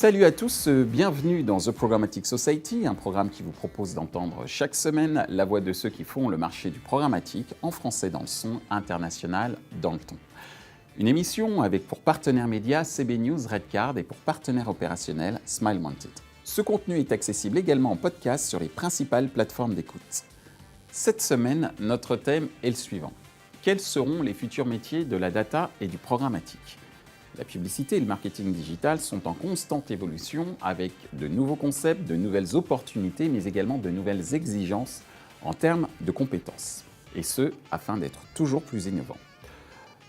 Salut à tous, bienvenue dans The Programmatic Society, un programme qui vous propose d'entendre chaque semaine la voix de ceux qui font le marché du programmatique en français dans le son, international dans le ton. Une émission avec pour partenaire média CB News Redcard et pour partenaire opérationnel Smile Mounted. Ce contenu est accessible également en podcast sur les principales plateformes d'écoute. Cette semaine, notre thème est le suivant. Quels seront les futurs métiers de la data et du programmatique ? La publicité et le marketing digital sont en constante évolution avec de nouveaux concepts, de nouvelles opportunités, mais également de nouvelles exigences en termes de compétences. Et ce, afin d'être toujours plus innovants.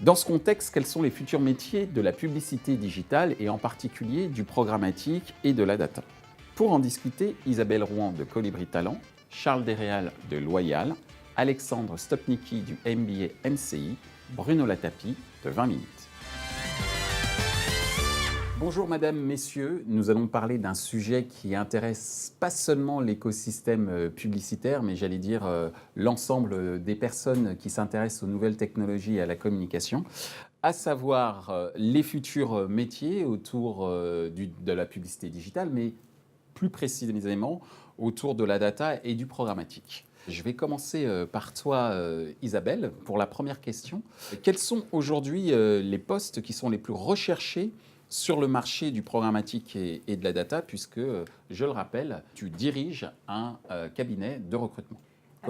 Dans ce contexte, quels sont les futurs métiers de la publicité digitale et en particulier du programmatique et de la data ? Pour en discuter, Isabelle Rouen de Colibri Talent, Charles Desréal de Loyal, Alexandre Stopnicki du MBA MCI, Bruno Latapi de 20 minutes. Bonjour Madame, Messieurs, nous allons parler d'un sujet qui intéresse pas seulement l'écosystème publicitaire, mais j'allais dire l'ensemble des personnes qui s'intéressent aux nouvelles technologies et à la communication, à savoir les futurs métiers autour de la publicité digitale, mais plus précisément autour de la data et du programmatique. Je vais commencer par toi, Isabelle, pour la première question. Quels sont aujourd'hui les postes qui sont les plus recherchés sur le marché du programmatique et de la data, puisque, je le rappelle, tu diriges un cabinet de recrutement.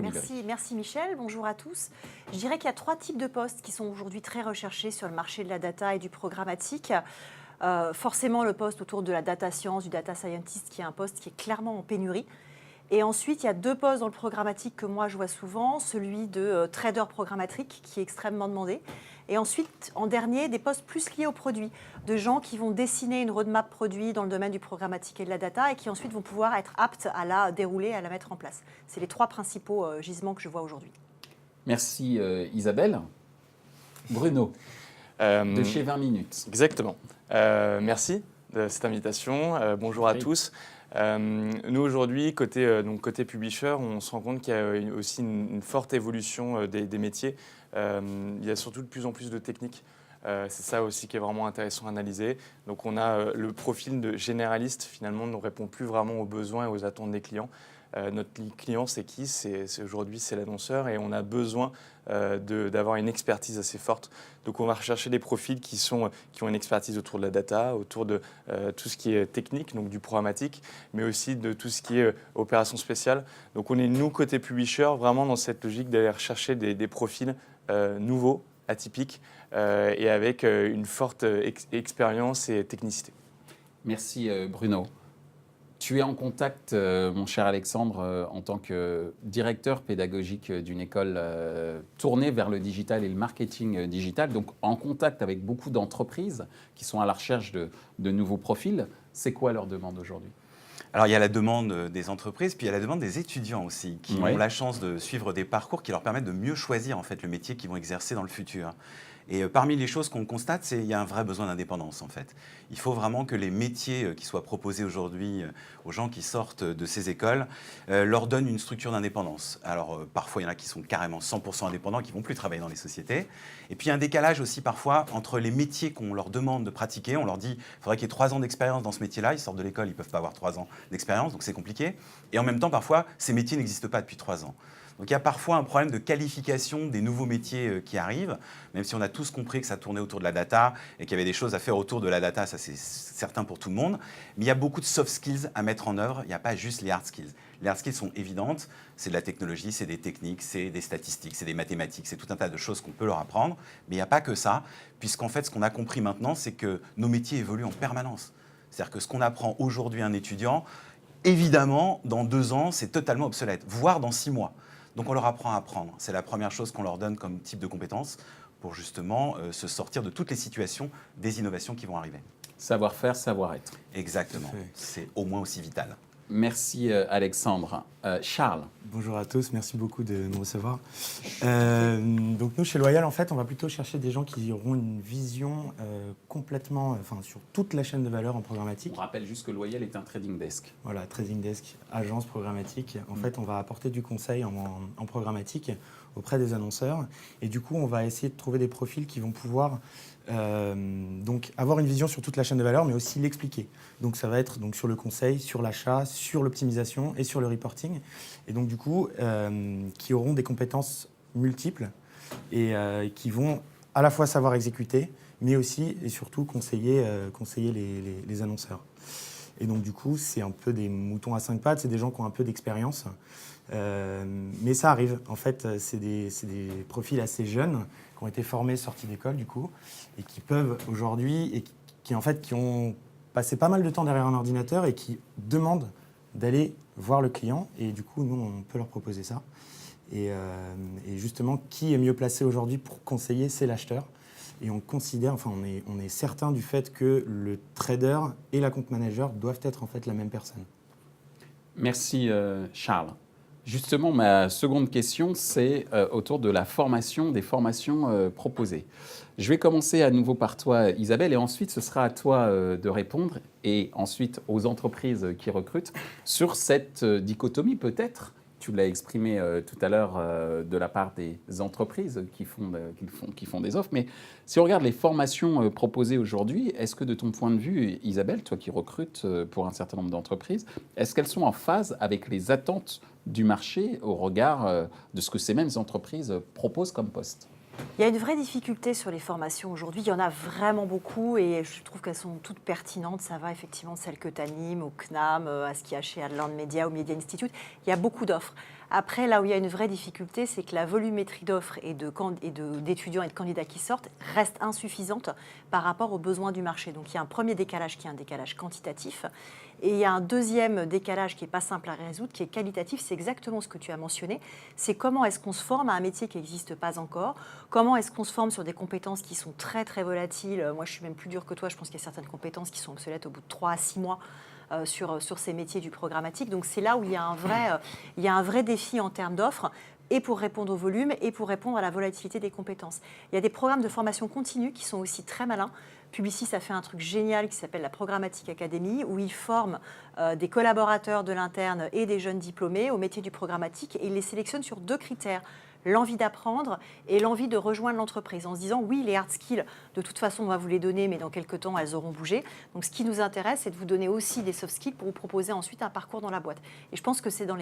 Merci Michel, bonjour à tous. Je dirais qu'il y a 3 types de postes qui sont aujourd'hui très recherchés sur le marché de la data et du programmatique. Forcément le poste autour de la data science, du data scientist, qui est un poste qui est clairement en pénurie. Et ensuite, il y a 2 postes dans le programmatique que moi je vois souvent, celui de trader programmatique qui est extrêmement demandé. Et ensuite, en dernier, des postes plus liés aux produits, de gens qui vont dessiner une roadmap produit dans le domaine du programmatique et de la data et qui ensuite vont pouvoir être aptes à la dérouler, à la mettre en place. C'est les 3 principaux gisements que je vois aujourd'hui. Merci Isabelle. Bruno, de chez 20 minutes. Exactement. Merci de cette invitation. Bonjour à tous. Nous aujourd'hui, côté publisher, on se rend compte qu'il y a aussi une forte évolution des métiers. Il y a surtout de plus en plus de techniques. C'est ça aussi qui est vraiment intéressant à analyser. Donc on a le profil de généraliste, finalement, ne répond plus vraiment aux besoins et aux attentes des clients. Notre client, c'est qui ? Aujourd'hui, c'est l'annonceur et on a besoin d'avoir une expertise assez forte. Donc, on va rechercher des profils qui ont une expertise autour de la data, autour de tout ce qui est technique, donc du programmatique, mais aussi de tout ce qui est opération spéciale. Donc, on est, nous, côté publisher, vraiment dans cette logique d'aller rechercher des profils nouveaux, atypiques et avec une forte expérience et technicité. Merci Bruno. Tu es en contact, mon cher Alexandre, en tant que directeur pédagogique d'une école tournée vers le digital et le marketing digital, donc en contact avec beaucoup d'entreprises qui sont à la recherche de nouveaux profils. C'est quoi leur demande aujourd'hui ? Alors, il y a la demande des entreprises, puis il y a la demande des étudiants aussi, qui ont la chance de suivre des parcours qui leur permettent de mieux choisir en fait, le métier qu'ils vont exercer dans le futur. Et parmi les choses qu'on constate, c'est qu'il y a un vrai besoin d'indépendance en fait. Il faut vraiment que les métiers qui soient proposés aujourd'hui aux gens qui sortent de ces écoles leur donnent une structure d'indépendance. Alors parfois, il y en a qui sont carrément 100% indépendants, qui ne vont plus travailler dans les sociétés. Et puis il y a un décalage aussi parfois entre les métiers qu'on leur demande de pratiquer. On leur dit qu'il faudrait qu'il y ait 3 ans d'expérience dans ce métier-là. Ils sortent de l'école, ils ne peuvent pas avoir 3 ans d'expérience, donc c'est compliqué. Et en même temps, parfois, ces métiers n'existent pas depuis 3 ans. Donc il y a parfois un problème de qualification des nouveaux métiers qui arrivent, même si on a tous compris que ça tournait autour de la data et qu'il y avait des choses à faire autour de la data, ça c'est certain pour tout le monde. Mais il y a beaucoup de soft skills à mettre en œuvre, il n'y a pas juste les hard skills. Les hard skills sont évidentes, c'est de la technologie, c'est des techniques, c'est des statistiques, c'est des mathématiques, c'est tout un tas de choses qu'on peut leur apprendre. Mais il n'y a pas que ça, puisqu'en fait ce qu'on a compris maintenant, c'est que nos métiers évoluent en permanence. C'est-à-dire que ce qu'on apprend aujourd'hui à un étudiant, évidemment, dans 2 ans, c'est totalement obsolète, voire dans 6 mois. Donc on leur apprend à apprendre. C'est la première chose qu'on leur donne comme type de compétence pour justement se sortir de toutes les situations des innovations qui vont arriver. Savoir-faire, savoir-être. Exactement. C'est au moins aussi vital. Merci Alexandre. Charles. Bonjour à tous, merci beaucoup de nous recevoir. Donc nous, chez Loyal, en fait, on va plutôt chercher des gens qui auront une vision complètement, sur toute la chaîne de valeur en programmatique. On rappelle juste que Loyal est un trading desk. Voilà, trading desk, agence programmatique. En fait, on va apporter du conseil en programmatique auprès des annonceurs. Et du coup, on va essayer de trouver des profils qui vont pouvoir donc avoir une vision sur toute la chaîne de valeur, mais aussi l'expliquer. Donc ça va être donc, sur le conseil, sur l'achat, sur l'optimisation et sur le reporting. Et donc du coup, qui auront des compétences multiples et qui vont à la fois savoir exécuter, mais aussi et surtout conseiller les annonceurs. Et donc du coup, c'est un peu des moutons à 5 pattes, c'est des gens qui ont un peu d'expérience. Mais ça arrive. En fait, c'est des profils assez jeunes qui ont été formés, sortis d'école du coup, et qui peuvent aujourd'hui, et qui ont passé pas mal de temps derrière un ordinateur et qui demandent d'aller voir le client. Et du coup, nous, on peut leur proposer ça. Et justement, qui est mieux placé aujourd'hui pour conseiller, c'est l'acheteur. Et on considère, on est certain du fait que le trader et la compte manager doivent être en fait la même personne. Merci Charles. Justement, ma seconde question, c'est autour de la formation, des formations proposées. Je vais commencer à nouveau par toi, Isabelle, et ensuite ce sera à toi de répondre, et ensuite aux entreprises qui recrutent, sur cette dichotomie peut-être. Tu l'as exprimé tout à l'heure de la part des entreprises qui font des offres. Mais si on regarde les formations proposées aujourd'hui, est-ce que de ton point de vue, Isabelle, toi qui recrutes pour un certain nombre d'entreprises, est-ce qu'elles sont en phase avec les attentes du marché au regard de ce que ces mêmes entreprises proposent comme poste ? Il y a une vraie difficulté sur les formations aujourd'hui. Il y en a vraiment beaucoup et je trouve qu'elles sont toutes pertinentes. Ça va effectivement de celles que tu animes, au CNAM, à ce qu'il y a chez Adland Media, au Media Institute. Il y a beaucoup d'offres. Après, là où il y a une vraie difficulté, c'est que la volumétrie d'offres et d'étudiants et de candidats qui sortent reste insuffisante par rapport aux besoins du marché. Donc il y a un premier décalage qui est un décalage quantitatif. Et il y a un deuxième décalage qui n'est pas simple à résoudre, qui est qualitatif. C'est exactement ce que tu as mentionné. C'est comment est-ce qu'on se forme à un métier qui n'existe pas encore. Comment est-ce qu'on se forme sur des compétences qui sont très, très volatiles. Moi, je suis même plus dure que toi. Je pense qu'il y a certaines compétences qui sont obsolètes au bout de 3 à 6 mois. Sur ces métiers du programmatique. Donc c'est là où il y a un vrai défi en termes d'offres, et pour répondre au volume, et pour répondre à la volatilité des compétences. Il y a des programmes de formation continue qui sont aussi très malins. Publicis a fait un truc génial qui s'appelle la Programmatic Academy, où ils forment des collaborateurs de l'interne et des jeunes diplômés au métier du programmatique, et ils les sélectionnent sur 2 critères. L'envie d'apprendre et l'envie de rejoindre l'entreprise, en se disant oui, les hard skills, de toute façon, on va vous les donner, mais dans quelques temps, elles auront bougé. Donc, ce qui nous intéresse, c'est de vous donner aussi des soft skills pour vous proposer ensuite un parcours dans la boîte. Et je pense que c'est dans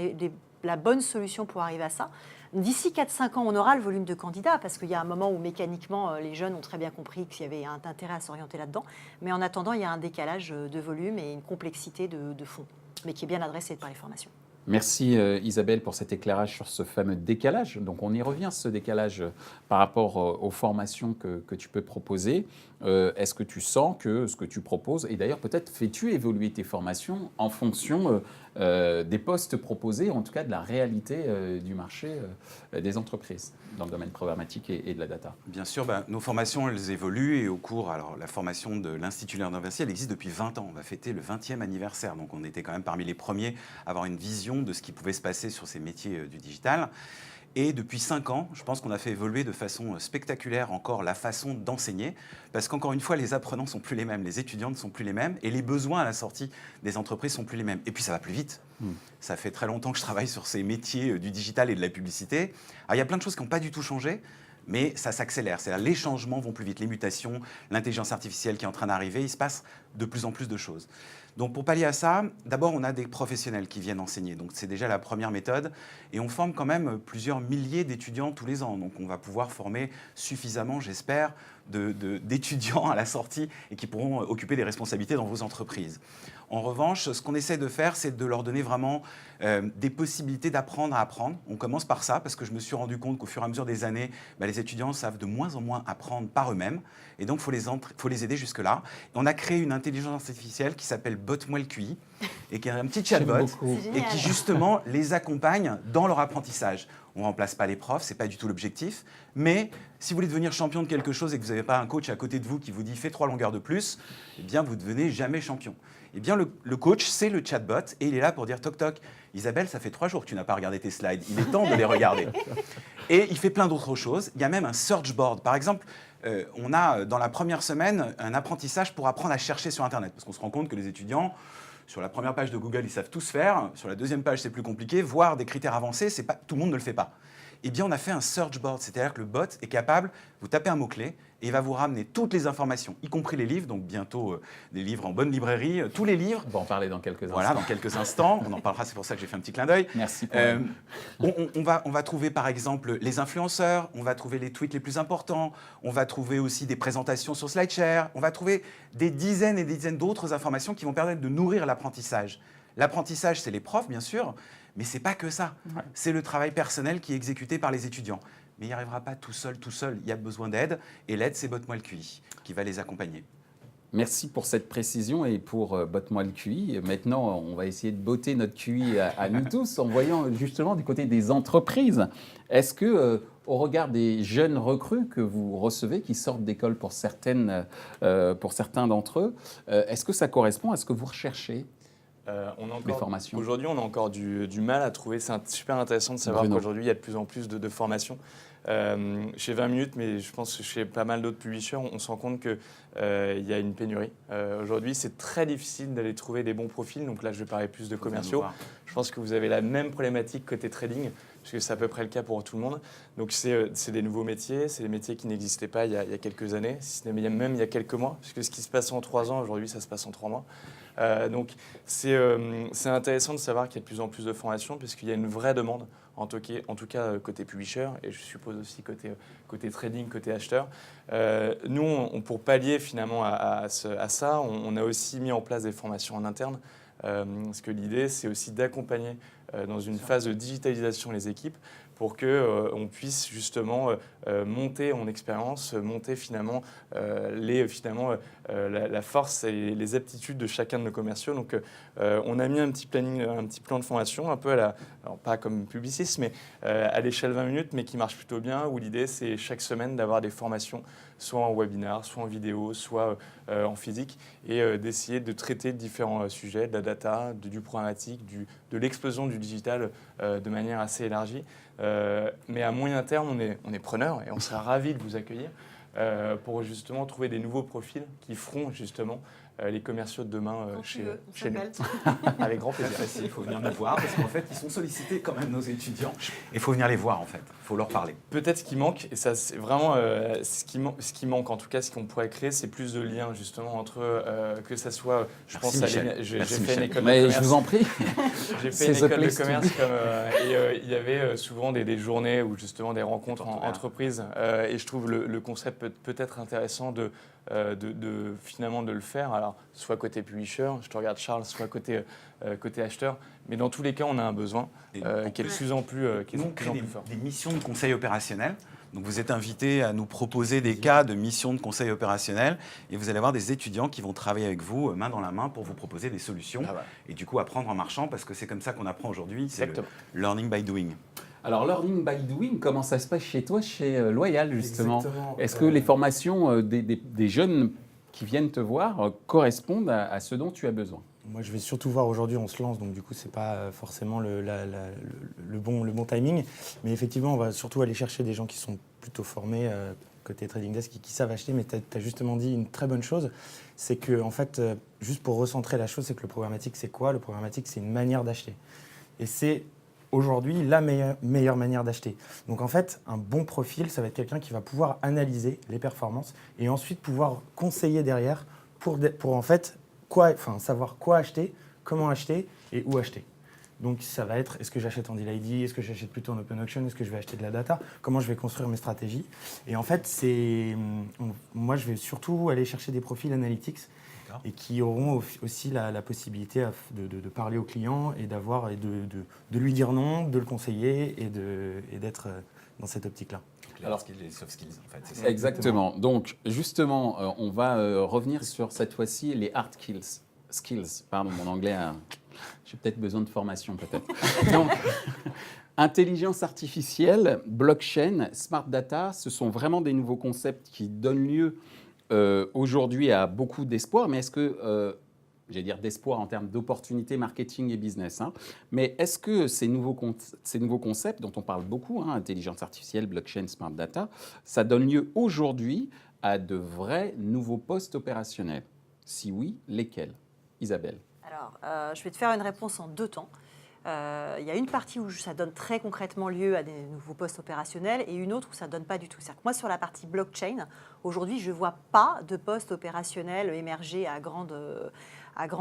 la bonne solution pour arriver à ça. D'ici 4-5 ans, on aura le volume de candidats, parce qu'il y a un moment où mécaniquement, les jeunes ont très bien compris qu'il y avait un intérêt à s'orienter là-dedans. Mais en attendant, il y a un décalage de volume et une complexité de fond, mais qui est bien adressée par les formations. Merci Isabelle pour cet éclairage sur ce fameux décalage. Donc on y revient, ce décalage par rapport aux formations que tu peux proposer. Est-ce que tu sens que ce que tu proposes, et d'ailleurs peut-être fais-tu évoluer tes formations en fonction des postes proposés, en tout cas de la réalité du marché des entreprises dans le domaine programmatique et de la data? Bien sûr, nos formations, elles évoluent et au cours, alors la formation de l'Institut Léonard de Vinci, elle existe depuis 20 ans. On va fêter le 20e anniversaire, donc on était quand même parmi les premiers à avoir une vision de ce qui pouvait se passer sur ces métiers du digital. Et depuis 5 ans, je pense qu'on a fait évoluer de façon spectaculaire encore la façon d'enseigner, parce qu'encore une fois, les apprenants ne sont plus les mêmes, les étudiants ne sont plus les mêmes, et les besoins à la sortie des entreprises ne sont plus les mêmes. Et puis ça va plus vite. Ça fait très longtemps que je travaille sur ces métiers du digital et de la publicité. Alors il y a plein de choses qui n'ont pas du tout changé, mais ça s'accélère. C'est-à-dire les changements vont plus vite, les mutations, l'intelligence artificielle qui est en train d'arriver, il se passe de plus en plus de choses. Donc pour pallier à ça, d'abord on a des professionnels qui viennent enseigner. Donc c'est déjà la première méthode. Et on forme quand même plusieurs milliers d'étudiants tous les ans. Donc on va pouvoir former suffisamment, j'espère, d'étudiants à la sortie et qui pourront occuper des responsabilités dans vos entreprises. En revanche, ce qu'on essaie de faire, c'est de leur donner vraiment des possibilités d'apprendre à apprendre. On commence par ça, parce que je me suis rendu compte qu'au fur et à mesure des années, les étudiants savent de moins en moins apprendre par eux-mêmes. Et donc, il faut les aider jusque-là. Et on a créé une intelligence artificielle qui s'appelle Botte-moi le QI, et qui est un petit chatbot, et qui justement les accompagne dans leur apprentissage. On ne remplace pas les profs, ce n'est pas du tout l'objectif. Mais si vous voulez devenir champion de quelque chose et que vous n'avez pas un coach à côté de vous qui vous dit « fais 3 longueurs de plus », eh bien, vous ne devenez jamais champion. Eh bien, le coach, c'est le chatbot et il est là pour dire toc toc. Isabelle, ça fait 3 jours que tu n'as pas regardé tes slides. Il est temps de les regarder. Et il fait plein d'autres choses. Il y a même un search board. Par exemple, on a dans la première semaine un apprentissage pour apprendre à chercher sur Internet. Parce qu'on se rend compte que les étudiants, sur la première page de Google, ils savent tous faire. Sur la deuxième page, c'est plus compliqué. Voire des critères avancés, tout le monde ne le fait pas. Eh bien, on a fait un search board. C'est-à-dire que le bot est capable, vous tapez un mot-clé, et il va vous ramener toutes les informations, y compris les livres, donc bientôt des livres en bonne librairie, tous les livres. On va en parler dans quelques instants. Voilà, dans quelques instants. On en parlera, c'est pour ça que j'ai fait un petit clin d'œil. Merci. On va trouver par exemple les influenceurs, on va trouver les tweets les plus importants, on va trouver aussi des présentations sur SlideShare, on va trouver des dizaines et des dizaines d'autres informations qui vont permettre de nourrir l'apprentissage. L'apprentissage, c'est les profs, bien sûr, mais ce n'est pas que ça. Ouais. C'est le travail personnel qui est exécuté par les étudiants. Mais il n'y arrivera pas tout seul. Il y a besoin d'aide. Et l'aide, c'est Botte-moi le QI qui va les accompagner. Merci pour cette précision et pour Botte-moi le QI. Maintenant, on va essayer de botter notre QI à nous tous en voyant justement du côté des entreprises. Est-ce que, au regard des jeunes recrues que vous recevez, qui sortent d'école pour certains d'entre eux, est-ce que ça correspond à ce que vous recherchez ? Les formations. Aujourd'hui, on a encore du mal à trouver. C'est super intéressant de savoir qu'aujourd'hui, il y a de plus en plus de formations. Chez 20 minutes, mais je pense que chez pas mal d'autres publishers, on se rend compte qu'il y a une pénurie. Aujourd'hui, c'est très difficile d'aller trouver des bons profils. Donc là, je vais parler plus de commerciaux. Je pense que vous avez la même problématique côté trading, puisque c'est à peu près le cas pour tout le monde. Donc c'est des nouveaux métiers, c'est des métiers qui n'existaient pas il y a quelques années, même il y a quelques mois, puisque ce qui se passe en 3 ans, aujourd'hui, ça se passe en 3 mois. Donc c'est intéressant de savoir qu'il y a de plus en plus de formations, puisqu'il y a une vraie demande, en tout cas côté publisher, et je suppose aussi côté trading, côté acheteur. Nous, pour pallier finalement à ça, on a aussi mis en place des formations en interne, parce que l'idée, c'est aussi d'accompagner dans une phase de digitalisation les équipes, pour qu'on puisse justement monter en expérience, monter finalement la force et les aptitudes de chacun de nos commerciaux. Donc on a mis un petit plan de formation, un peu alors pas comme Publicis, mais à l'échelle 20 minutes, mais qui marche plutôt bien, où l'idée c'est chaque semaine d'avoir des formations, soit en webinar, soit en vidéo, soit en physique, et d'essayer de traiter différents sujets, de la data, du programmatique, de l'explosion du digital de manière assez élargie. Mais à moyen terme, on est preneur et on sera ravis de vous accueillir pour justement trouver des nouveaux profils qui feront justement les commerciaux de demain chez nous. Avec grand plaisir. Il faut venir nous voir parce qu'en fait, ils sont sollicités quand même, nos étudiants. Il faut venir les voir en fait, il faut leur parler. Peut-être ce qui manque, et ça c'est vraiment ce qui manque, en tout cas ce qu'on pourrait créer, c'est plus de liens justement entre que ça soit, j'ai fait une école de commerce. Je vous en prie. J'ai fait une école de commerce et il y avait souvent des journées ou justement des rencontres en entreprise et je trouve le concept peut être intéressant finalement de le faire. Alors, soit côté publisher, je te regarde Charles, soit côté acheteur, mais dans tous les cas, on a un besoin qui est de plus en plus fort. Des missions de conseil opérationnel. Donc vous êtes invités à nous proposer des cas de missions de conseil opérationnel et vous allez avoir des étudiants qui vont travailler avec vous main dans la main pour vous proposer des solutions et du coup apprendre en marchant parce que c'est comme ça qu'on apprend aujourd'hui, c'est le learning by doing. Alors, learning by doing, comment ça se passe chez toi, chez Loyal, justement ? Exactement. Est-ce que les formations des jeunes qui viennent te voir correspondent à ce dont tu as besoin ? Moi, je vais surtout voir aujourd'hui, on se lance, donc du coup, ce n'est pas forcément le bon timing. Mais effectivement, on va surtout aller chercher des gens qui sont plutôt formés côté Trading Desk, qui savent acheter. Mais tu as justement dit une très bonne chose, c'est que, en fait, juste pour recentrer la chose, c'est que le programmatique, c'est quoi ? Le programmatique, c'est une manière d'acheter. Et c'est aujourd'hui la meilleure manière d'acheter. Donc en fait, un bon profil, ça va être quelqu'un qui va pouvoir analyser les performances et ensuite pouvoir conseiller derrière pour en fait savoir quoi acheter, comment acheter et où acheter. Donc ça va être, est-ce que j'achète en deal ID, est-ce que j'achète plutôt en open auction, est-ce que je vais acheter de la data, comment je vais construire mes stratégies. Et en fait, moi je vais surtout aller chercher des profils analytics et qui auront aussi la possibilité de parler au client et de lui dire non, de le conseiller et d'être dans cette optique-là. Alors, les soft skills, en fait, c'est ça. Exactement. Donc, justement, on va revenir sur cette fois-ci les hard skills. Pardon, mon anglais, j'ai peut-être besoin de formation, peut-être. Donc, intelligence artificielle, blockchain, smart data, ce sont vraiment des nouveaux concepts qui donnent lieu aujourd'hui à beaucoup d'espoir, mais est-ce que j'allais dire d'espoir en termes d'opportunités marketing et business. Mais est-ce que ces nouveaux concepts dont on parle beaucoup, intelligence artificielle, blockchain, smart data, ça donne lieu aujourd'hui à de vrais nouveaux postes opérationnels? Si oui, lesquels? Isabelle. Alors, je vais te faire une réponse en 2 temps. Il y a une partie où ça donne très concrètement lieu à des nouveaux postes opérationnels et une autre où ça ne donne pas du tout. C'est-à-dire que moi, sur la partie blockchain, aujourd'hui, je ne vois pas de postes opérationnels émerger à grande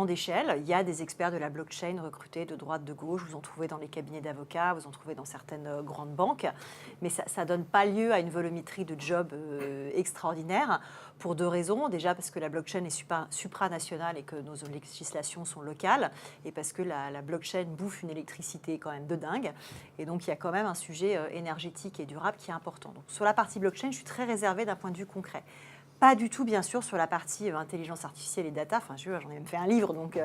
échelle. Il y a des experts de la blockchain recrutés de droite, de gauche. Vous en trouvez dans les cabinets d'avocats, vous en trouvez dans certaines grandes banques. Mais ça ne donne pas lieu à une volumétrie de jobs extraordinaire pour 2 raisons. Déjà parce que la blockchain est supranationale et que nos législations sont locales. Et parce que la blockchain bouffe une électricité quand même de dingue. Et donc, il y a quand même un sujet énergétique et durable qui est important. Donc, sur la partie blockchain, je suis très réservée d'un point de vue concret. Pas du tout, bien sûr, sur la partie intelligence artificielle et data. Enfin, j'en ai même fait un livre. Donc,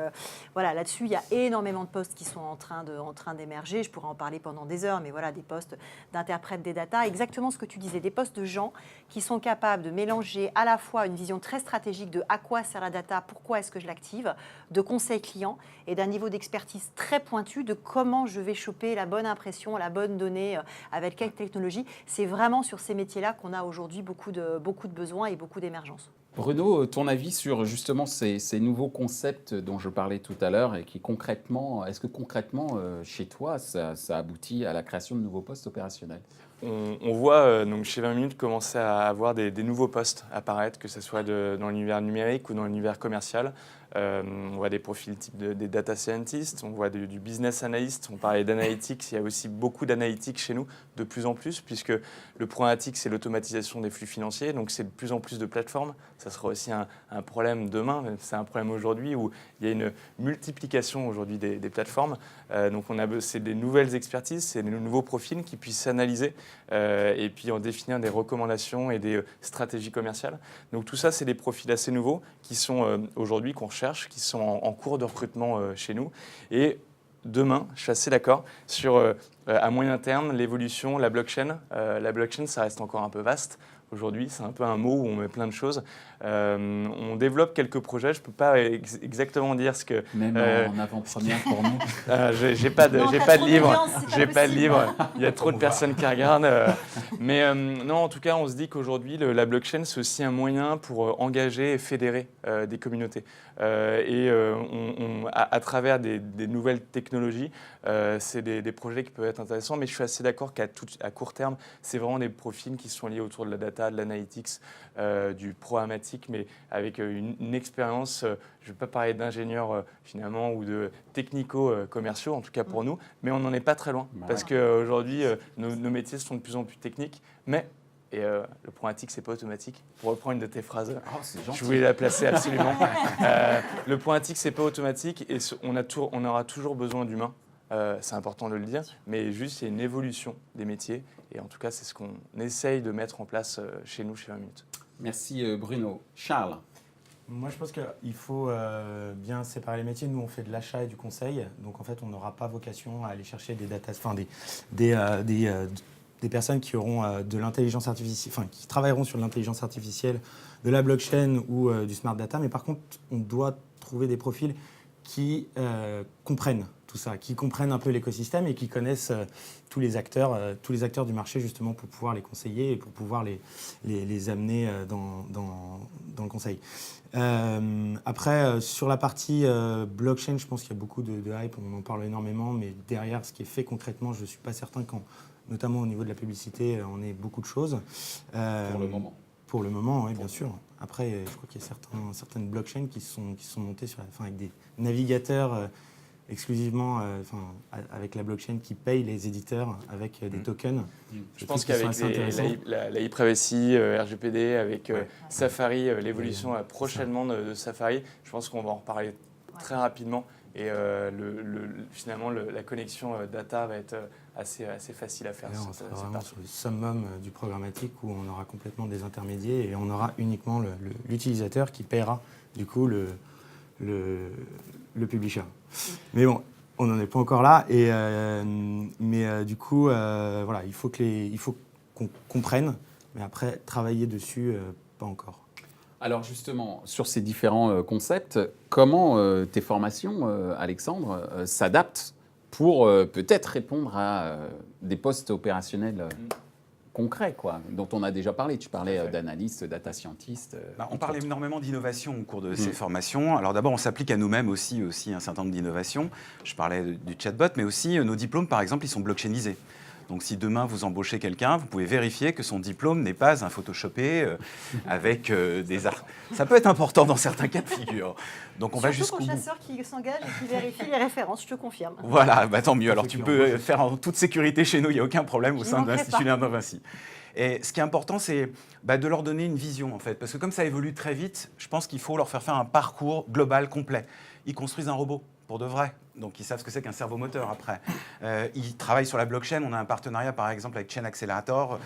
voilà, là-dessus, il y a énormément de postes qui sont en train d'émerger. Je pourrais en parler pendant des heures, mais voilà, des postes d'interprètes des data. Exactement ce que tu disais, des postes de gens qui sont capables de mélanger à la fois une vision très stratégique de à quoi sert la data, pourquoi est-ce que je l'active, de conseil client et d'un niveau d'expertise très pointu de comment je vais choper la bonne impression, la bonne donnée, avec quelle technologie. C'est vraiment sur ces métiers-là qu'on a aujourd'hui beaucoup de besoins et beaucoup d'émergence. Bruno, ton avis sur justement ces nouveaux concepts dont je parlais tout à l'heure et qui concrètement, est-ce que concrètement chez toi ça aboutit à la création de nouveaux postes opérationnels? On voit donc chez 20 minutes commencer à avoir des nouveaux postes apparaître, que ce soit dans l'univers numérique ou dans l'univers commercial. On voit des profils type des data scientists, on voit du business analyst, on parlait d'analytics, il y a aussi beaucoup d'analytics chez nous, de plus en plus, puisque le problématique, c'est l'automatisation des flux financiers, donc c'est de plus en plus de plateformes. Ça sera aussi un problème demain, c'est un problème aujourd'hui où il y a une multiplication aujourd'hui des plateformes. Donc c'est des nouvelles expertises, c'est des nouveaux profils qui puissent s'analyser et puis en définir des recommandations et des stratégies commerciales. Donc tout ça, c'est des profils assez nouveaux qui sont aujourd'hui, qu'on recherche, qui sont en cours de recrutement chez nous. Et demain, je suis assez d'accord sur, à moyen terme, l'évolution, la blockchain. La blockchain, ça reste encore un peu vaste. Aujourd'hui, c'est un peu un mot où on met plein de choses. On développe quelques projets. Je ne peux pas exactement dire ce que... Même en avant-première pour nous. J'ai pas de livre. J'ai pas de livre. Il y a trop de personnes qui regardent. Mais non, en tout cas, on se dit qu'aujourd'hui, la blockchain, c'est aussi un moyen pour engager et fédérer des communautés. À travers des nouvelles technologies, c'est des projets qui peuvent être intéressants. Mais je suis assez d'accord qu'à court terme, c'est vraiment des profils qui sont liés autour de la data, de l'analytics, du programmatique, mais avec une expérience, je ne vais pas parler d'ingénieurs finalement ou de technico-commerciaux, en tout cas pour nous, mais on n'en est pas très loin. Parce qu'aujourd'hui, nos métiers sont de plus en plus techniques, mais le programmatique, c'est pas automatique. Pour reprendre une de tes phrases, je voulais la placer absolument. Le programmatique, c'est pas automatique et on aura toujours besoin d'humains. C'est important de le dire, mais juste il y a une évolution des métiers et en tout cas c'est ce qu'on essaye de mettre en place chez nous, chez 20 minutes. Merci Bruno. Charles? Moi, je pense qu'il faut bien séparer les métiers. Nous, on fait de l'achat et du conseil. Donc, en fait, on n'aura pas vocation à aller chercher des personnes qui auront de l'intelligence artificielle, enfin, qui travailleront sur l'intelligence artificielle, de la blockchain ou du smart data. Mais par contre, on doit trouver des profils qui comprennent tout ça, qui comprennent un peu l'écosystème et qui connaissent tous les acteurs du marché justement pour pouvoir les conseiller et pour pouvoir les amener dans le conseil. Après, sur la partie blockchain, je pense qu'il y a beaucoup de hype, on en parle énormément, mais derrière, ce qui est fait concrètement, je ne suis pas certain notamment au niveau de la publicité, on ait beaucoup de choses. Pour le moment. Pour le moment, oui, bien sûr. Après, je crois qu'il y a certaines blockchains qui sont montées avec des navigateurs exclusivement avec la blockchain qui paye les éditeurs avec des tokens. Je pense qu'avec la e-privacy, RGPD, avec Safari, l'évolution prochainement de Safari, je pense qu'on va en reparler très rapidement. Et finalement, la connexion data va être assez facile à faire. Là, on sera vraiment sur le summum du programmatique où on aura complètement des intermédiaires et on aura uniquement l'utilisateur qui paiera du coup le publisher. Mais bon, on n'en est pas encore là. Mais du coup, voilà, il faut qu'on comprenne, mais après, travailler dessus, pas encore. Alors justement, sur ces différents concepts, comment tes formations, Alexandre, s'adaptent pour peut-être répondre à des postes opérationnels concrets, quoi, dont on a déjà parlé. Tu parlais d'analyste, data scientist. On parle énormément d'innovation au cours de ces formations. Alors d'abord, on s'applique à nous-mêmes aussi un certain nombre d'innovations. Je parlais du chatbot, mais aussi nos diplômes, par exemple, ils sont blockchainisés. Donc si demain vous embauchez quelqu'un, vous pouvez vérifier que son diplôme n'est pas un photoshopé avec des arts. Ça peut être important dans certains cas de figure. Donc on va jusqu'au bout. Surtout pour chasseurs qui s'engagent et qui vérifient les références, je te confirme. Voilà, tant mieux. Alors tu peux faire en toute sécurité chez nous, il n'y a aucun problème au sein de l'Institut Léonard de Vinci. Et ce qui est important, c'est de leur donner une vision, en fait. Parce que comme ça évolue très vite, je pense qu'il faut leur faire un parcours global, complet. Ils construisent un robot, pour de vrai. Donc, ils savent ce que c'est qu'un cerveau moteur, après. Ils travaillent sur la blockchain. On a un partenariat, par exemple, avec Chain Accelerator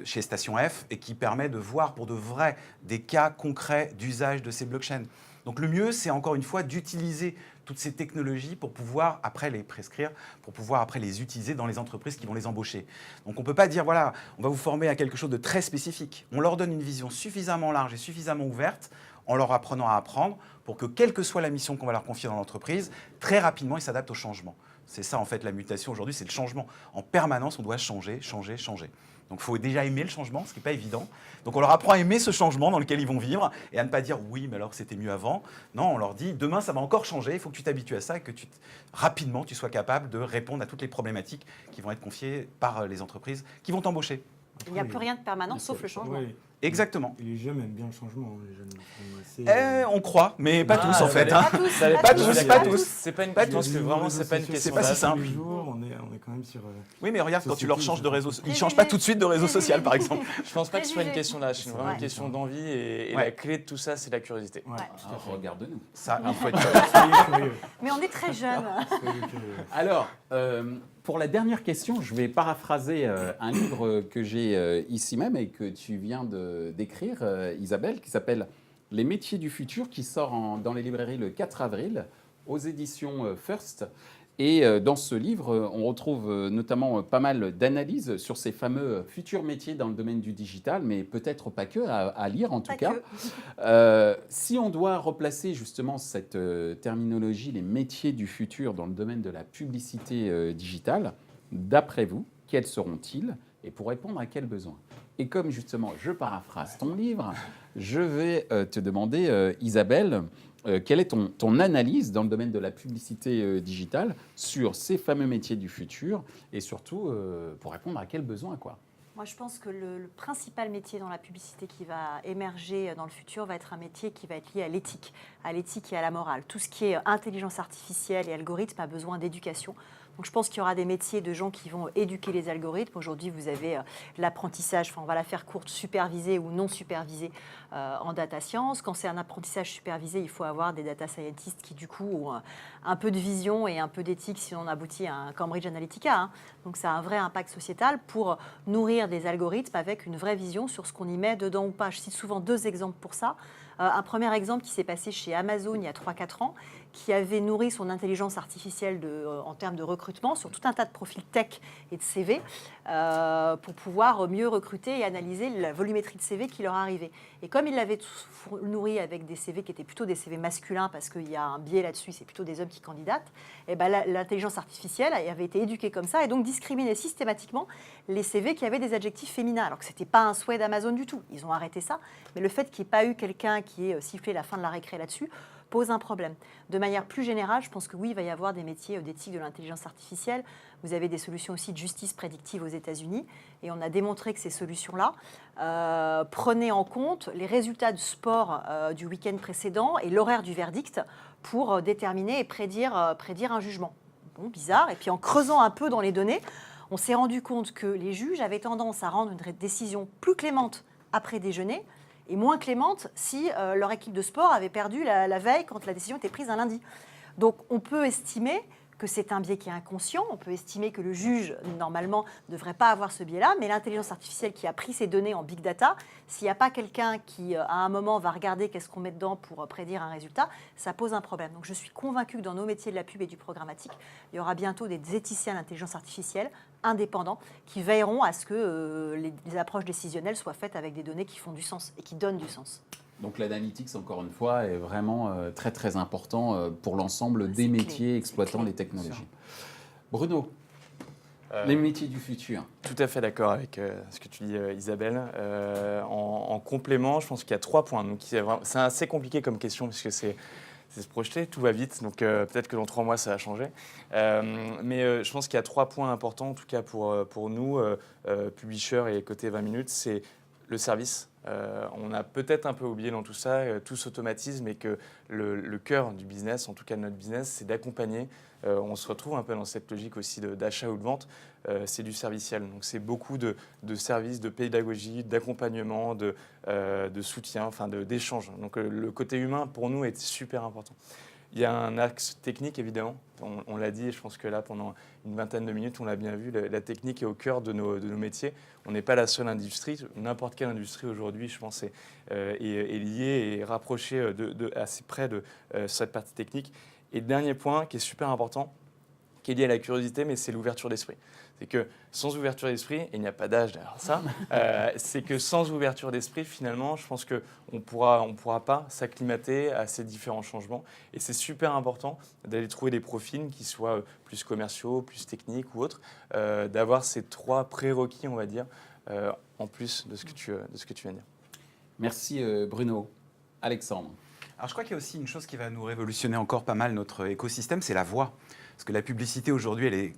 chez Station F, et qui permet de voir, pour de vrai, des cas concrets d'usage de ces blockchains. Donc, le mieux, c'est encore une fois d'utiliser toutes ces technologies pour pouvoir après les prescrire, pour pouvoir après les utiliser dans les entreprises qui vont les embaucher. Donc on ne peut pas dire, voilà, on va vous former à quelque chose de très spécifique. On leur donne une vision suffisamment large et suffisamment ouverte en leur apprenant à apprendre pour que, quelle que soit la mission qu'on va leur confier dans l'entreprise, très rapidement, ils s'adaptent au changement. C'est ça, en fait, la mutation aujourd'hui, c'est le changement. En permanence, on doit changer, changer, changer. Donc, il faut déjà aimer le changement, ce qui n'est pas évident. Donc, on leur apprend à aimer ce changement dans lequel ils vont vivre et à ne pas dire « oui, mais alors c'était mieux avant ». Non, on leur dit « demain, ça va encore changer, il faut que tu t'habitues à ça et que rapidement, tu sois capable de répondre à toutes les problématiques qui vont être confiées par les entreprises qui vont t'embaucher ». Il n'y a plus rien de permanent sauf le changement. Oui. Exactement. Et les jeunes aiment bien le changement. Les jeunes sont assez, on croit, mais pas tous en fait. Pas tous. C'est pas une Pas question. tous. Que vraiment, c'est pas une question. C'est pas si simple. Tous les jours, on est quand même sur. Oui, mais regarde, quand tu leur changes de réseau, ils Préjugés. changent pas tout de suite de réseau social, par exemple. Je pense pas que ce soit une question d'âge, c'est vraiment une Ouais. question d'envie et Ouais. la clé de tout ça, c'est la curiosité. Ouais, Ouais. tout à fait. Regarde-nous. Ça, il faut être Soyez curieux. Mais on est très jeunes. Soyez curieux. Alors, pour la dernière question, je vais paraphraser un livre que j'ai ici même et que tu viens d'écrire, Isabelle, qui s'appelle « Les métiers du futur », qui sort dans les librairies le 4 avril aux éditions First. Et dans ce livre, on retrouve notamment pas mal d'analyses sur ces fameux futurs métiers dans le domaine du digital, mais peut-être pas que, à lire en tout Pas cas. que. Si on doit replacer justement cette terminologie, les métiers du futur dans le domaine de la publicité digitale, d'après vous, quels seront-ils et pour répondre à quels besoins? Et comme justement je paraphrase ton livre, je vais te demander, Isabelle, quelle est ton analyse dans le domaine de la publicité digitale sur ces fameux métiers du futur et surtout pour répondre à quels besoins, quoi? Moi, je pense que le principal métier dans la publicité qui va émerger dans le futur va être un métier qui va être lié à l'éthique et à la morale. Tout ce qui est intelligence artificielle et algorithme a besoin d'éducation. Donc, je pense qu'il y aura des métiers de gens qui vont éduquer les algorithmes. Aujourd'hui, vous avez l'apprentissage, on va la faire courte, supervisé ou non supervisé en data science. Quand c'est un apprentissage supervisé, il faut avoir des data scientists qui, du coup, ont un peu de vision et un peu d'éthique si on aboutit à un Cambridge Analytica. Hein. Donc, ça a un vrai impact sociétal pour nourrir des algorithmes avec une vraie vision sur ce qu'on y met dedans ou pas. Je cite souvent 2 exemples pour ça. Un premier exemple qui s'est passé chez Amazon il y a 3-4 ans, qui avait nourri son intelligence artificielle en termes de recrutement sur tout un tas de profils tech et de CV pour pouvoir mieux recruter et analyser la volumétrie de CV qui leur arrivait. Et comme il l'avait nourri avec des CV qui étaient plutôt des CV masculins, parce qu'il y a un biais là-dessus, c'est plutôt des hommes qui candidatent, et ben l'intelligence artificielle avait été éduquée comme ça et donc discriminait systématiquement les CV qui avaient des adjectifs féminins, alors que ce n'était pas un souhait d'Amazon du tout. Ils ont arrêté ça, mais le fait qu'il n'y ait pas eu quelqu'un qui ait sifflé la fin de la récré là-dessus pose un problème. De manière plus générale, je pense que oui, il va y avoir des métiers d'éthique de l'intelligence artificielle. Vous avez des solutions aussi de justice prédictive aux États-Unis et on a démontré que ces solutions-là prenaient en compte les résultats de sport du week-end précédent et l'horaire du verdict pour déterminer et prédire un jugement. Bon, bizarre. Et puis en creusant un peu dans les données, on s'est rendu compte que les juges avaient tendance à rendre une décision plus clémente après déjeuner et moins clémente si leur équipe de sport avait perdu la veille quand la décision était prise un lundi. Donc on peut estimer que c'est un biais qui est inconscient, on peut estimer que le juge, normalement, ne devrait pas avoir ce biais-là, mais l'intelligence artificielle qui a pris ces données en big data, s'il n'y a pas quelqu'un qui, à un moment, va regarder qu'est-ce qu'on met dedans pour prédire un résultat, ça pose un problème. Donc je suis convaincue que dans nos métiers de la pub et du programmatique, il y aura bientôt des éthiciens d'intelligence artificielle indépendants qui veilleront à ce que les approches décisionnelles soient faites avec des données qui font du sens et qui donnent du sens. Donc l'analytics, encore une fois, est vraiment très très important pour l'ensemble des métiers exploitant les technologies. Bruno, les métiers du futur. Tout à fait d'accord avec ce que tu dis, Isabelle. En complément, je pense qu'il y a 3 points. Donc, c'est assez compliqué comme question puisque c'est se projeter, tout va vite, donc peut-être que dans 3 mois ça va changer. Mais je pense qu'il y a 3 points importants, en tout cas pour nous, publishers et côté 20 minutes, c'est le service. On a peut-être un peu oublié dans tout ça, tout s'automatise, mais que le cœur du business, en tout cas de notre business, c'est d'accompagner. On se retrouve un peu dans cette logique aussi d'achat ou de vente. C'est du serviciel. Donc c'est beaucoup de services, de pédagogie, d'accompagnement, de soutien, enfin d'échange. Donc le côté humain, pour nous, est super important. Il y a un axe technique, évidemment. On l'a dit, et je pense que là, pendant une vingtaine de minutes, on l'a bien vu, la technique est au cœur de nos métiers. On n'est pas la seule industrie. N'importe quelle industrie aujourd'hui, je pense, est liée et rapprochée assez près de cette partie technique. Et le dernier point qui est super important, qui est lié à la curiosité, mais c'est l'ouverture d'esprit. C'est que sans ouverture d'esprit, et il n'y a pas d'âge derrière ça, c'est que sans ouverture d'esprit, finalement, je pense qu'on ne pourra pas s'acclimater à ces différents changements. Et c'est super important d'aller trouver des profils qui soient plus commerciaux, plus techniques ou autres, d'avoir ces 3 prérequis, on va dire, en plus de ce que tu viens de dire. Merci Bruno. Alexandre. Alors je crois qu'il y a aussi une chose qui va nous révolutionner encore pas mal notre écosystème, c'est la voix. Parce que la publicité aujourd'hui, elle est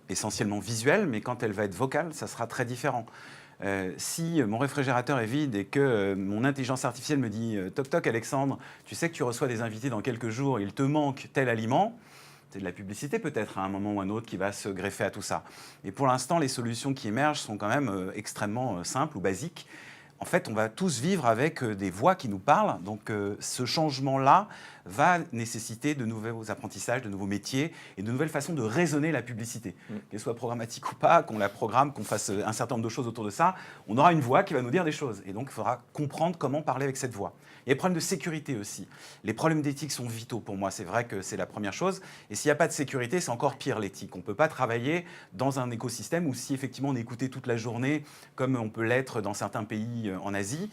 essentiellement visuelle, mais quand elle va être vocale, ça sera très différent. Si mon réfrigérateur est vide et que mon intelligence artificielle me dit « Toc toc Alexandre, tu sais que tu reçois des invités dans quelques jours, il te manque tel aliment », c'est de la publicité peut-être à un moment ou un autre qui va se greffer à tout ça. Et pour l'instant, les solutions qui émergent sont quand même extrêmement simples ou basiques. En fait, on va tous vivre avec des voix qui nous parlent. Donc, ce changement-là va nécessiter de nouveaux apprentissages, de nouveaux métiers et de nouvelles façons de raisonner la publicité. Qu'elle soit programmatique ou pas, qu'on la programme, qu'on fasse un certain nombre de choses autour de ça, on aura une voix qui va nous dire des choses. Et donc, il faudra comprendre comment parler avec cette voix. Il y a des problèmes de sécurité aussi. Les problèmes d'éthique sont vitaux pour moi. C'est vrai que c'est la première chose. Et s'il n'y a pas de sécurité, c'est encore pire l'éthique. On ne peut pas travailler dans un écosystème où si effectivement on est écouté toute la journée, comme on peut l'être dans certains pays en Asie,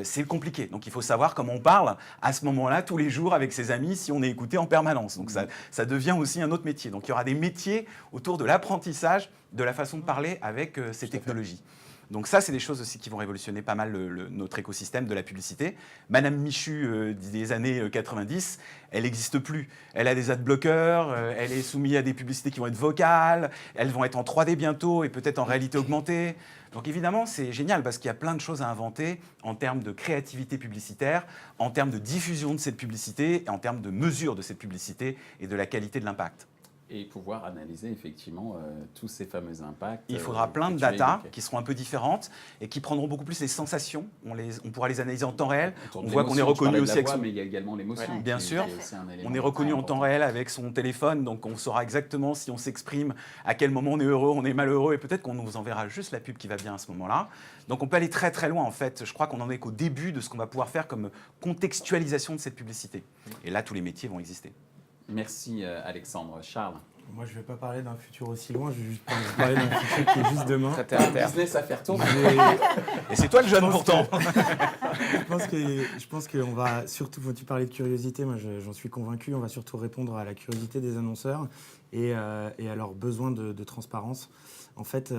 c'est compliqué. Donc il faut savoir comment on parle à ce moment-là, tous les jours, avec ses amis, si on est écouté en permanence. Donc ça devient aussi un autre métier. Donc il y aura des métiers autour de l'apprentissage, de la façon de parler avec ces technologies. Donc ça, c'est des choses aussi qui vont révolutionner pas mal notre écosystème de la publicité. Madame Michu des années 90, elle n'existe plus. Elle a des adblockers, elle est soumise à des publicités qui vont être vocales, elles vont être en 3D bientôt et peut-être en réalité augmentée. Donc évidemment, c'est génial parce qu'il y a plein de choses à inventer en termes de créativité publicitaire, en termes de diffusion de cette publicité et en termes de mesure de cette publicité et de la qualité de l'impact. Et pouvoir analyser effectivement tous ces fameux impacts. Il faudra plein de data qui seront un peu différentes et qui prendront beaucoup plus les sensations. On pourra les analyser en temps réel. On voit qu'on est reconnu aussi avec son... Mais il y a également l'émotion. Ouais, bien sûr. On est reconnu en temps réel avec son téléphone, donc on saura exactement si on s'exprime, à quel moment on est heureux, on est malheureux, et peut-être qu'on nous enverra juste la pub qui va bien à ce moment-là. Donc on peut aller très très loin en fait. Je crois qu'on en est qu'au début de ce qu'on va pouvoir faire comme contextualisation de cette publicité. Et là, tous les métiers vont exister. Merci Alexandre. Charles. Moi, je ne vais pas parler d'un futur aussi loin, je vais juste parler d'un futur qui est juste demain. C'est un business à faire tourner. Et c'est toi le jeune pourtant. Je pense qu'on va surtout, quand tu parlais de curiosité, moi j'en suis convaincu, on va surtout répondre à la curiosité des annonceurs et à leurs besoins de transparence. En fait,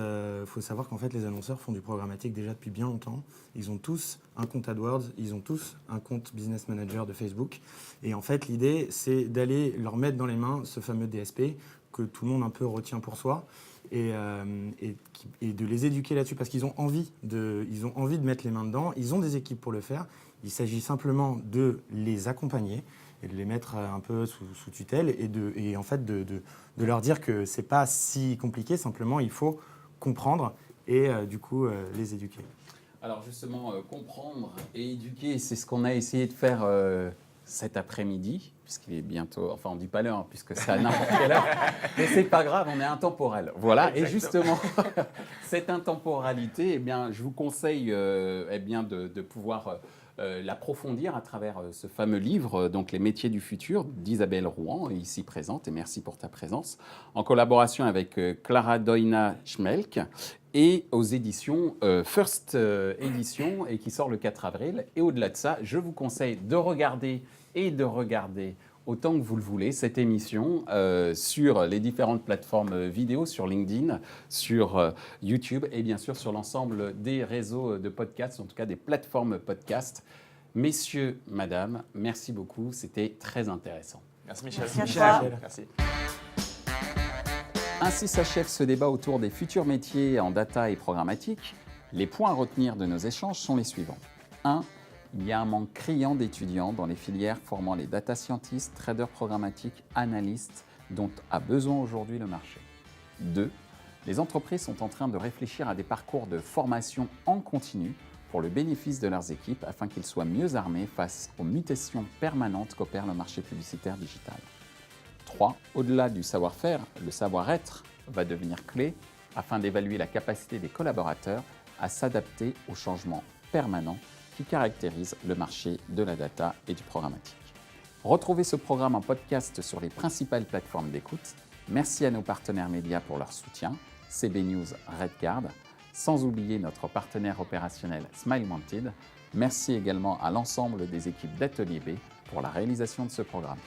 faut savoir qu'en fait, les annonceurs font du programmatique déjà depuis bien longtemps. Ils ont tous un compte AdWords, ils ont tous un compte Business Manager de Facebook. Et en fait, l'idée, c'est d'aller leur mettre dans les mains ce fameux DSP que tout le monde un peu retient pour soi et de les éduquer là-dessus parce qu'ils ont envie de mettre les mains dedans. Ils ont des équipes pour le faire. Il s'agit simplement de les accompagner et de les mettre un peu sous tutelle et en fait de leur dire que c'est pas si compliqué, simplement il faut comprendre et du coup les éduquer. Alors justement, comprendre et éduquer, c'est ce qu'on a essayé de faire cet après-midi, puisqu'il est bientôt, enfin on ne dit pas l'heure, puisque c'est à n'importe quelle heure, mais c'est pas grave, on est intemporel. Voilà, exactement. Et justement, cette intemporalité, eh bien, je vous conseille de pouvoir l'approfondir à travers ce fameux livre, donc Les métiers du futur, d'Isabelle Rouen, ici présente, et merci pour ta présence, en collaboration avec Clara Doina Schmelk, et aux éditions First Edition, et qui sort le 4 avril. Et au-delà de ça, je vous conseille de regarder autant que vous le voulez, cette émission sur les différentes plateformes vidéo, sur LinkedIn, sur YouTube et bien sûr sur l'ensemble des réseaux de podcasts, en tout cas des plateformes podcast. Messieurs, madame, merci beaucoup, c'était très intéressant. Merci Michel. Merci à toi. Merci. Ainsi s'achève ce débat autour des futurs métiers en data et programmatique. Les points à retenir de nos échanges sont les suivants. 1. Il y a un manque criant d'étudiants dans les filières formant les data scientists, traders programmatiques, analystes, dont a besoin aujourd'hui le marché. 2. Les entreprises sont en train de réfléchir à des parcours de formation en continu pour le bénéfice de leurs équipes afin qu'ils soient mieux armés face aux mutations permanentes qu'opère le marché publicitaire digital. 3. Au-delà du savoir-faire, le savoir-être va devenir clé afin d'évaluer la capacité des collaborateurs à s'adapter aux changements permanents qui caractérisent le marché de la data et du programmatique. Retrouvez ce programme en podcast sur les principales plateformes d'écoute. Merci à nos partenaires médias pour leur soutien, CB News, Redcard, sans oublier notre partenaire opérationnel Smile Wanted. Merci également à l'ensemble des équipes d'Atelier B pour la réalisation de ce programme.